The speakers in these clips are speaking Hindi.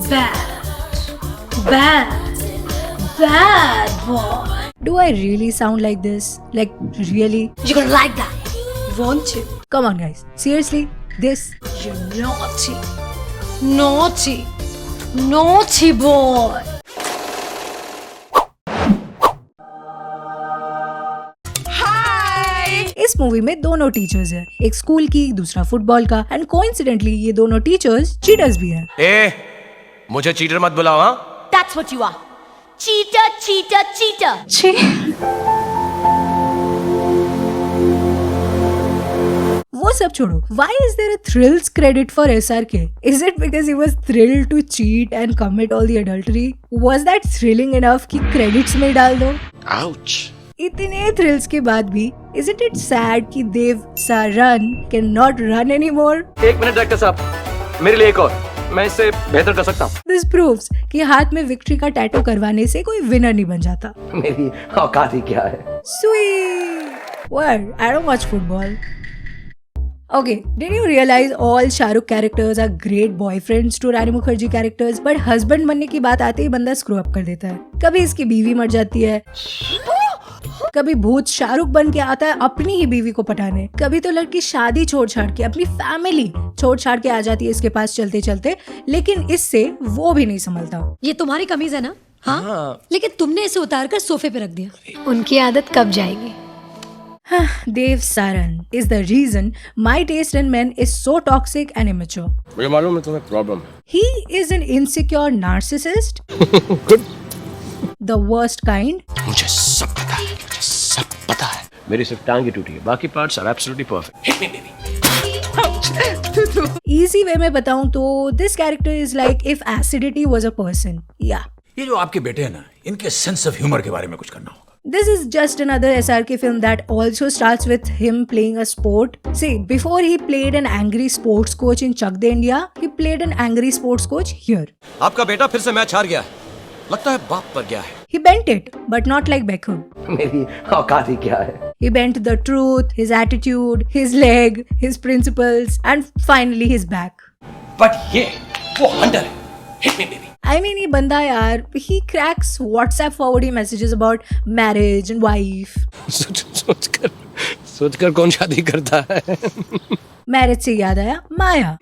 bad boy. Do I really sound like this? Like, really? You're gonna like that, won't you? Come on, guys. Seriously? This? You're naughty boy. इस मूवी में दोनों टीचर्स हैं, एक स्कूल की, दूसरा फुटबॉल का, एंड कोइंसिडेंटली ये दोनों टीचर्स चीटर्स भी हैं। मुझे चीटर मत बुलाओ। हाँ? That's what you are. Cheater. वो सब छोड़ो. Why is there a thrills credit for SRK? Is it because he was thrilled to cheat and commit all the adultery? Was that thrilling enough कि credits में डाल दो? Ouch. इतने थ्रिल्स के बाद भी isn't it sad कि देव सारन cannot run anymore? एक मिनट डायरेक्टर साहब, मेरे लिए एक और, मैं इससे बेहतर कर सकता हूँ। This proves कि हाथ में विक्ट्री का टैटू करवाने से कोई विनर नहीं बन जाता। मेरी औकात ही क्या है? Sweet. What? I don't watch football. Okay, did you realize all Shahrukh characters are great boyfriends to Rani Mukherjee characters, but husband बनने की बात आते ही बंदा स्क्रू अप कर देता है। कभी इसकी बीवी मर जाती है, कभी भूत शाहरुख बन के आता है अपनी ही बीवी को पटाने, कभी तो लड़की शादी छोड़ छाड़ के अपनी फैमिली छोड़ छाड़ के आ जाती है इसके पास चलते चलते, लेकिन इससे वो भी नहीं संभलता। ये तुम्हारी कमीज है ना? हाँ। लेकिन तुमने इसे उतार कर सोफे पे रख दिया। उनकी आदत कब जाएगी? Dev Saran is the reason my taste in men is so toxic and immature. मुझे मालूम है तुम्हें प्रॉब्लम है। He is an insecure narcissist. Good. The worst kind. मुझे सब पता है। मेरी सिर्फ टांग ही टूटी है, बाकी parts are absolutely perfect. Hit me baby. Easy way में बताऊं तो this character is like if acidity was a person. Yeah. ये जो आपके बेटे हैं ना, इनके सेंस ऑफ ह्यूमर के बारे में कुछ करना होगा। This is just another SRK film that also starts with him playing a sport. See, before he played an angry sports coach in Chak De India, he played an angry sports coach here. आपका बेटा फिर से मैच हार गया है, लगता है बाप पर गया है। He bent it, but not like Beckham. मेरी औकात ही क्या है? He bent the truth, his attitude, his leg, his principles, and finally his back. But ये वो हंटर है। Hit me baby. I mean, ये बंदा यार, he cracks WhatsApp forwarding messages about marriage and wife. सोचकर कौन शादी करता है? Marriage से याद आया माया.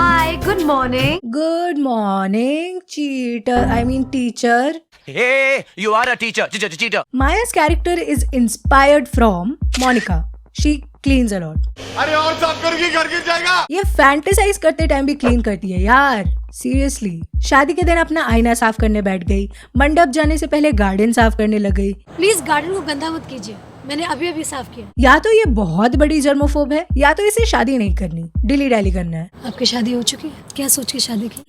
Hi, good morning. Good morning, cheater. I mean teacher. Hey, you are a teacher. Cheater. Maya's character is inspired from Monica. She cleans a lot. अरे और साफ करके घर गिर जाएगा। ये फैंटेसाइज करते टाइम भी क्लीन करती है यार, सीरियसली। शादी के दिन अपना आईना साफ करने बैठ गई, मंडप जाने से पहले गार्डन साफ करने लग गई। प्लीज गार्डन को गंदा मत कीजिए, मैंने अभी अभी साफ किया। या तो ये बहुत बड़ी जर्मोफोब है, या तो इसे शादी नहीं करनी, डिली डैली करना है। आपकी शादी हो चुकी है? क्या सोच के शादी की?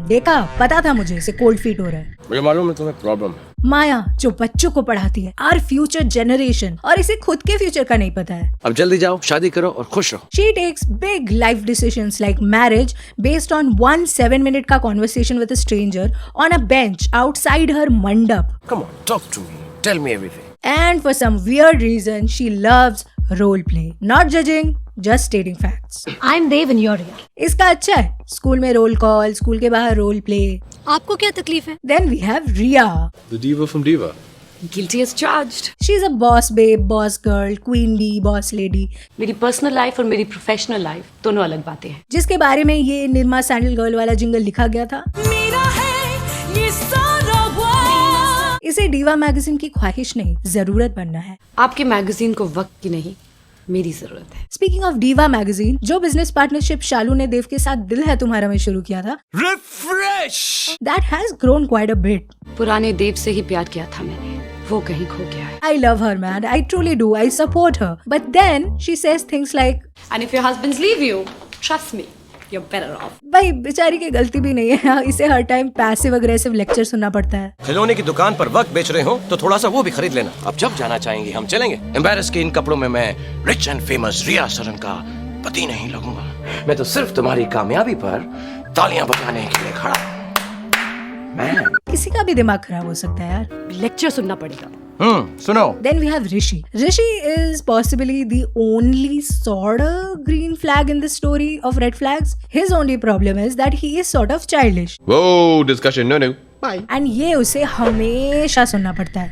देखा, पता था मुझे इसे कोल्ड फीट हो रहा है। मुझे मालूम है तुम्हें प्रॉब्लम है। माया जो बच्चों को पढ़ाती है, आर फ्यूचर जनरेशन, और इसे खुद के फ्यूचर का नहीं पता है। अब जल्दी जाओ, शादी करो और खुश रहो। She takes big life decisions like marriage based on one 7-minute का conversation with a stranger on a bench outside her mandap. Come on, talk to me. Tell me everything. And for some weird reason, she loves role play. Not judging, just stating facts. I'm Dev and you're Riya. इसका अच्छा है, स्कूल में रोल कॉल, स्कूल के बाहर रोल प्ले। आपको क्या तकलीफ है? Then we have Riya. The diva from Diva. Guilty as charged. She's a boss babe, boss girl, queen bee, boss lady. मेरी पर्सनल लाइफ और मेरी प्रोफेशनल लाइफ दोनों अलग बातें हैं। जिसके बारे में ये निर्मा सैंडल गर्ल वाला जिंगल लिखा गया था। मेरा है ये सारा वर्ल्ड। इसे डीवा मैगजीन की ख्वाहिश नहीं, जरूरत बनना है। आपके मैगजीन को वक्त की नहीं, मेरी जरूरत है। स्पीकिंग ऑफ डीवा मैगजीन, जो बिजनेस पार्टनरशिप शालू ने देव के साथ दिल है तुम्हारा में शुरू किया था, Refresh. that has grown quite a bit. पुराने देव से ही प्यार किया था मैंने, वो कहीं खो गया है। I love her, man. I truly do. I support her. But then she says things like, And if your husbands leave you, trust me, you're better off. भाई बेचारी की गलती भी नहीं है, इसे हर टाइम पैसिव अग्रेसिव लेक्चर सुनना पड़ता है। खिलौने की दुकान पर वक्त बेच रहे हो तो थोड़ा सा वो भी खरीद लेना। अब जब जाना चाहेंगे हम चलेंगे। एम्बैरस के इन कपड़ों में मैं रिच एंड फेमस रिया सरन का पति नहीं लगूंगा। मैं तो सिर्फ तुम्हारी कामयाबी पर तालियां बजाने के लिए खड़ा हूं। किसी का भी दिमाग खराब हो सकता है यार। लेक्चर सुनना पड़ेगा। सुनो। Then we have Rishi. Rishi is possibly the only sort of green flag in the story of red flags. His only problem is that he is sort of childish. Whoa, discussion, no. Bye. And ये उसे हमेशा सुनना पड़ता है.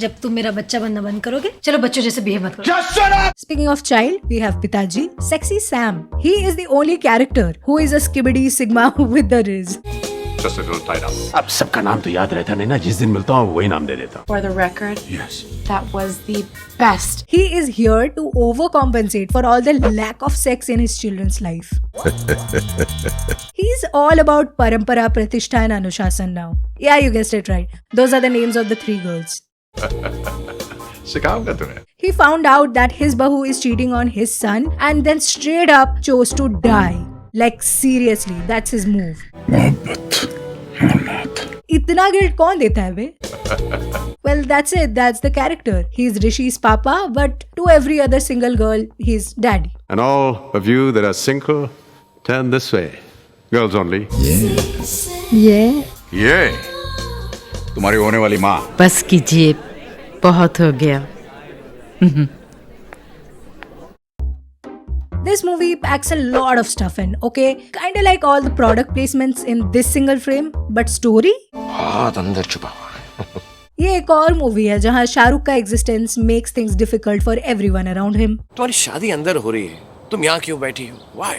जब तुम मेरा बच्चा बनना बंद करोगे, चलो बच्चों जैसे बिहेव मत करो। Speaking of child, we have Pitaji, Sexy Sam. He is the only character who is a skibbity sigma with the riz. Just a little tied up. अब सबका नाम तो याद रहता नहीं ना, जिस दिन मिलता हूँ वही नाम दे देता हूँ. For the record, Yes. that was the best. He is here to overcompensate for all the lack of sex in his children's life. He's all about Parampara, Pratishtha and Anushasan now. Yeah, you guessed it right. Those are the names of the 3 girls. सिखाऊंगा तुम्हें. He found out that his bahu is cheating on his son and then straight up chose to die. Like seriously, that's his move. इतना गिल्ट कौन देता है बे? Well, that's it. That's the character. He's Rishi's papa, but to every other single girl, he's daddy. And all of you that are single, turn this way. Girls only. Yeah. तुम्हारी होने वाली माँ. बस कीजिए, बहुत हो गया. This movie packs a lot of stuff in, okay? Kinda like all the product placements in this single frame, but story? बहुत अंदर छुपा हुआ है. ये एक और मूवी है जहाँ शाहरुख का existence makes things difficult for everyone around him. तुम्हारी शादी अंदर हो रही है, तुम यहाँ क्यों बैठी हो? Why?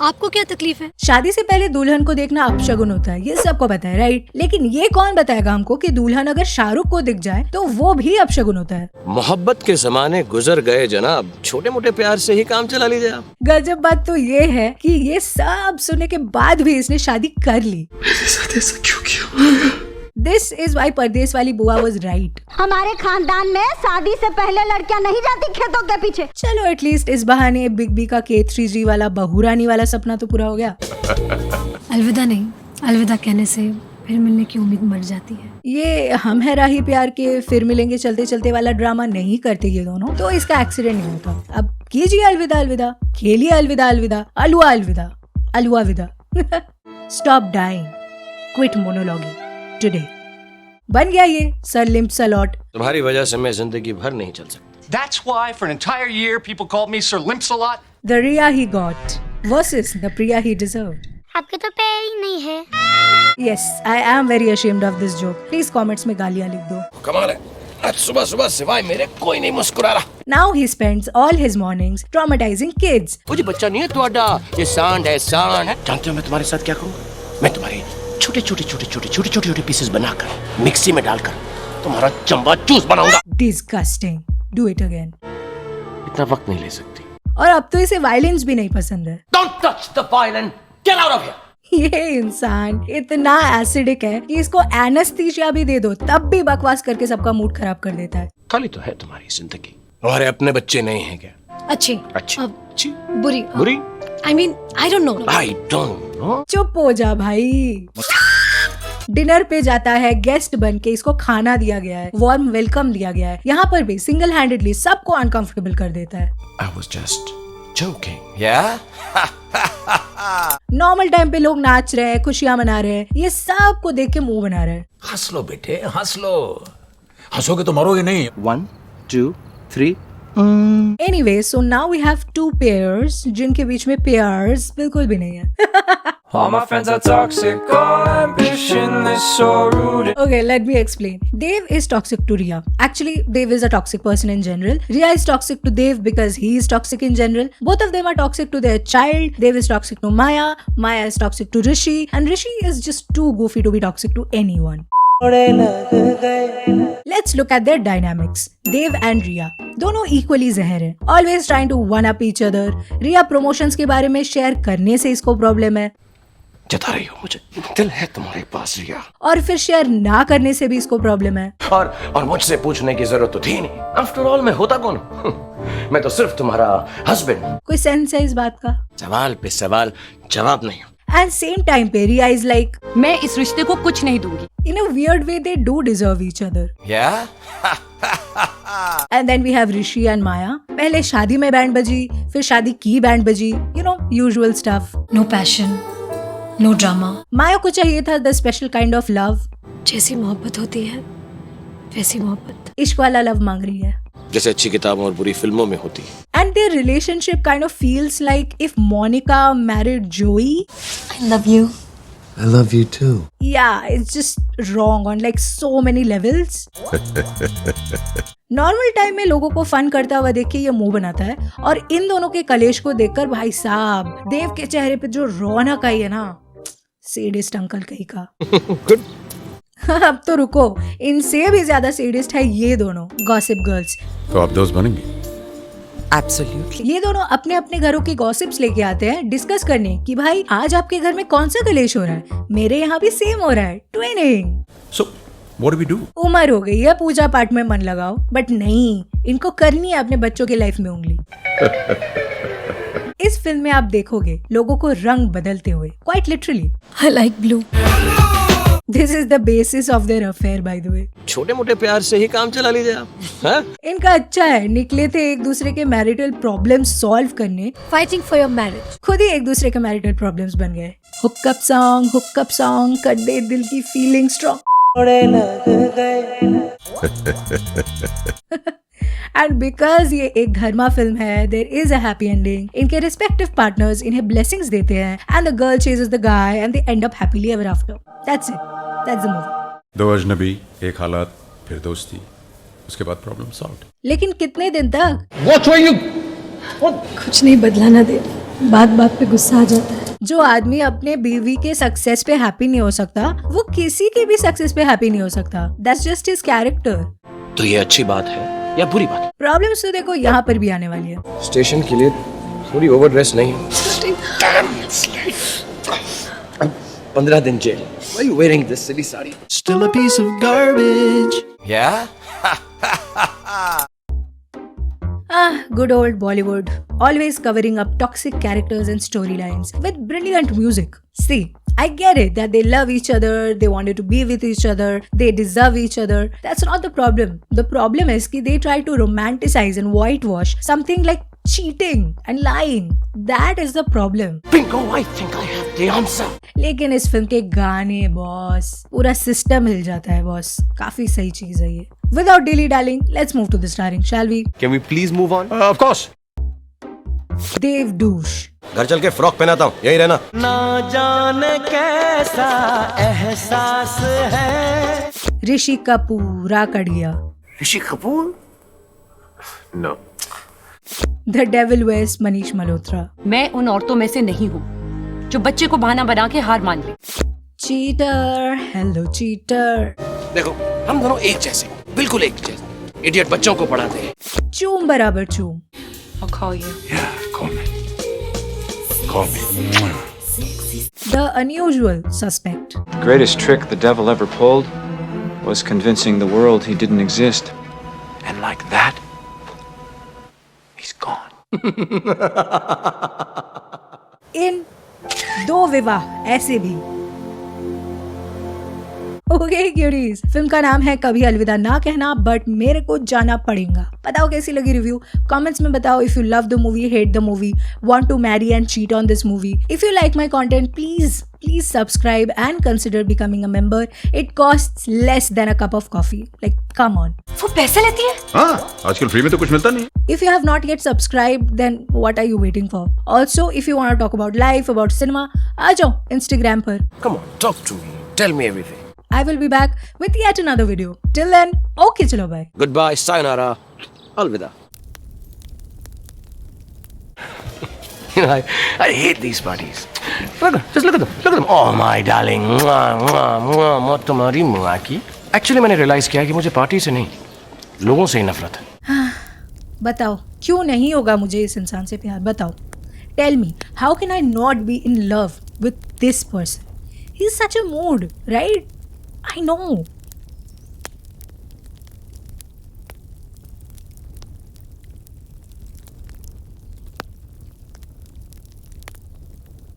आपको क्या तकलीफ है? शादी से पहले दुल्हन को देखना अपशगुन होता है, ये सबको पता है, राइट? लेकिन ये कौन बताएगा हमको कि दुल्हन अगर शाहरुख को दिख जाए तो वो भी अपशगुन होता है? मोहब्बत के जमाने गुजर गए जनाब, छोटे मोटे प्यार से ही काम चला लीजिए आप. गजब बात तो ये है कि ये सब सुनने के बाद भी इसने शादी कर ली. This is why परदेस वाली बुआ was right. हमारे खानदान में शादी से पहले लड़कियां नहीं जाती खेतों के पीछे. चलो एटलीस्ट इस बहाने बिग बी का K3G वाला बहुरानी वाला सपना तो पूरा हो गया. अलविदा नहीं, अलविदा कहने से फिर मिलने की उम्मीद मर जाती है. ये हम है राही प्यार के फिर मिलेंगे चलते चलते वाला ड्रामा नहीं करते ये दोनों, तो इसका एक्सीडेंट नहीं होता. अब कीजिए अलविदा अलविदा, खेलिए अलविदा अलविदा, अलुआ अलविदा, अलुआ विदा. Stop dying, quit monologuing today. बन गया ये सर लिम्प सलॉट. तुम्हारी वजह से मैं जिंदगी भर नहीं चल सकती. That's why for an entire year people called me Sir Limps-a-lot. The Riya he got versus the Priya he deserved. आपके तो पैर ही नहीं है. Yes, I am very ashamed of this joke. Please comments में गालियाँ लिख दो. कमाल है, आज सुबह सुबह सिवाय मेरे कोई नहीं मुस्कुरा रहा. Now he spends all his mornings traumatizing kids. मुझे बच्चा नहीं है तुम्हारा, ये सांड है सांड. जानते हो मैं तुम्हारे साथ क्या करूँगा? मैं तुम्हारे छोटे पीसेस बनाकर मिक्सी में डालकर तुम्हारा चंबा जूस बनाऊंगा. Disgusting. Do it again. इतना वक्त नहीं ले सकती. और अब तो इसे वायलेंस भी नहीं पसंद है. Don't touch the violin. Get out of here. ये इंसान इतना एसिडिक है कि इसको एनेस्थीसिया भी दे दो तब भी बकवास करके सबका मूड खराब कर देता है. खाली तो है तुम्हारी जिंदगी. तुम्हारे अपने बच्चे नहीं हैं क्या? अच्छी, अच्छी, अच्छी, बुरी, बुरी. I mean, I don't know. I don't know. चुप हो जा भाई. डिनर पे जाता है गेस्ट बन के, इसको खाना दिया गया है, वार्म वेलकम दिया गया है, यहाँ पर भी सिंगल हैंडेडली सबको अनकंफर्टेबल कर देता है. I was just joking. Yeah? Normal time पे लोग नाच रहे हैं, खुशियां मना रहे हैं, ये सब को देख के मुंह बना रहे हैं. हंस लो बेटे, हंस लो. हंसोगे तो मरोगे नहीं. 1, 2, 3. Anyway, so now we have 2 pairs जिनके बीच में pairs बिल्कुल भी नहीं है. All my friends are toxic, all ambition is so rude. Okay, let me explain. Dev is toxic to Riya. Actually, Dev is a toxic person in general. Riya is toxic to Dev because he is toxic in general. Both of them are toxic to their child. Dev is toxic to Maya. Maya is toxic to Rishi. And Rishi is just too goofy to be toxic to anyone. Let's look at their dynamics. Dev and Riya दोनों equally जहर हैं. Always trying to one up each other. Riya promotions के बारे में शेयर करने से इसको प्रॉब्लम है. जता रही हो मुझे, दिल है तुम्हारे पास रिया. और फिर शेयर ना करने से भी इसको प्रॉब्लम है. और मुझसे पूछने की जरूरत तो थी नहीं. आफ्टर ऑल मैं होता कौन हूँ? मैं तो सिर्फ तुम्हारा हस्बैंड. कोई सेंस है इस बात का? सवाल पे सवाल जवाब नहीं. And same time पे Riya is like, मैं इस रिश्ते को कुछ नहीं दूंगी. In a weird way they do deserve each other. Yeah? And then we have Rishi and Maya. पहले शादी में बैंड बजी, फिर शादी की बैंड बजी. You know, usual stuff. No passion, no drama. माया को चाहिए था the special kind of love. जैसी मोहब्बत होती है वैसी मोहब्बत। इश्क वाला लव मांग रही है। जैसे अच्छी किताबों और बुरी फिल्मों में होती है। And their relationship kind of feels like if Monica married Joey. I love you. I love you too. Yeah, it's just wrong on like so many levels. Normal time में लोगों को फन करता हुआ देख के ये मुंह बनाता है, और इन दोनों के कलेश को देखकर भाई साहब देव के चेहरे पे जो रौनक आई है ना, सेडिस्ट अंकल कहीं का। गुड। अब तो रुको, इनसे भी ज्यादा सेडिस्ट है ये दोनों गॉसिप गर्ल्स। तो आप दोस्त बनेंगे? एब्सोल्युटली। ये दोनों अपने अपने घरों की गॉसिप्स लेके आते हैं डिस्कस करने कि भाई आज आपके घर में कौन सा कलेश हो रहा है, मेरे यहाँ भी सेम हो रहा है, twinning. So, what do we do? उम्र हो गई है पूजा पाठ में मन लगाओ, बट नहीं, इनको करनी है अपने बच्चों के लाइफ में उंगली। इस फिल्म में आप देखोगे लोगों को रंग बदलते हुए, quite literally. I like blue. This is the basis of their affair by the way. छोटे मोटे प्यार से ही काम चला लीजिए आप। हाँ? इनका अच्छा है, निकले थे एक दूसरे के मैरिटल प्रॉब्लम्स सॉल्व करने, Fighting for your marriage. खुद ही एक दूसरे के मैरिटल प्रॉब्लम्स बन गए। हुकअप सॉन्ग कर दे दिल की फीलिंग स्ट्रॉन्ग। एंड बिकॉज ये एक धर्मा फिल्म है, there is a happy ending. इनके रिस्पेक्टिव पार्टनर्स इन्हें ब्लेसिंग्स देते हैं, and the girl chases the guy and they end up happily ever after. That's it, that's the movie. दो अजनबी, एक हालात, फिर दोस्ती, उसके बाद प्रॉब्लम सॉल्व। लेकिन कितने दिन तक? कुछ नहीं बदला ना दे, बात बात पे गुस्सा आ जाता है। जो आदमी अपने बीवी के सक्सेस पे हैप्पी नहीं हो सकता, वो किसी के भी सक्सेस पे हैप्पी नहीं हो सकता। That's just his character. तो ये अच्छी बात है या बुरी बात है? प्रॉब्लम्स तो देखो यहाँ पर भी आने वाली है। स्टेशन के लिए थोड़ी ओवर ड्रेस नहीं है। 15 दिन jail. Why are you wearing this silly sari? Still a piece of garbage. Yeah? Good old Bollywood, always covering up toxic characters and storylines with brilliant music. See, I get it that they love each other, they wanted to be with each other, they deserve each other. That's not the problem. The problem is that they try to romanticize and whitewash something like cheating and lying. That is the problem. Bingo, I think I have the answer. लेकिन इस फिल्म के गाने बॉस, पूरा सिस्टम हिल जाता है बॉस। काफी सही चीज है ये। Without dilly-dallying, let's move to the starring, shall we? Can we please move on? Of course. Dev Douche. घर चल के फ्रॉक पहनाता हूँ, यही रहना। ना जाने कैसा एहसास है। Rishi Kapoor, राकड़िया। Rishi Kapoor? No. The Devil Wears Manish Malhotra. मैं उन औरतों में से नहीं हूँ जो बच्चे को बहाना बना के हार मान ले। Cheater, hello cheater. देखो, हम दोनों एक जैसे, बिल्कुल एक जैसे। इडियट बच्चों को पढ़ाते हैं। चूम बराबर चूम। I'll call you. Yeah, call me. Call me. The unusual suspect. The greatest trick the devil ever pulled was convincing the world he didn't exist. And like that, he's gone. इन दो विवाह ऐसे भी। ओके क्यूरीज, फिल्म का नाम है कभी अलविदा ना कहना, बट मेरे को जाना पड़ेगा। बताओ कैसी लगी रिव्यू, कमेंट्स में बताओ। If you love the movie, hate the movie, want to marry and cheat on this movie, if you like my content, please subscribe and consider becoming a member. It costs less than a cup of coffee. Like, come on. वो पैसे लेती है? हाँ, आजकल फ्री में तो कुछ मिलता नहीं। If you have not yet subscribed, then what are you waiting for? Also, if you want to talk about life, about cinema, आ जाओ Instagram पर। Come on, talk to me. Tell me everything. I will be back with yet another video. Till then, okay, chalo bye. Goodbye, sayonara, alvida. You know, I hate these parties. Just look at them. Look at them. Oh my darling. मौत तुम्हारी मुआ की। Actually मैंने realize किया कि मुझे पार्टी से नहीं, लोगों से ही नफरत है। बताओ क्यों नहीं होगा मुझे इस इंसान से प्यार? बताओ। Tell me, how can I not be in love with this person? He's such a mood, right? I know.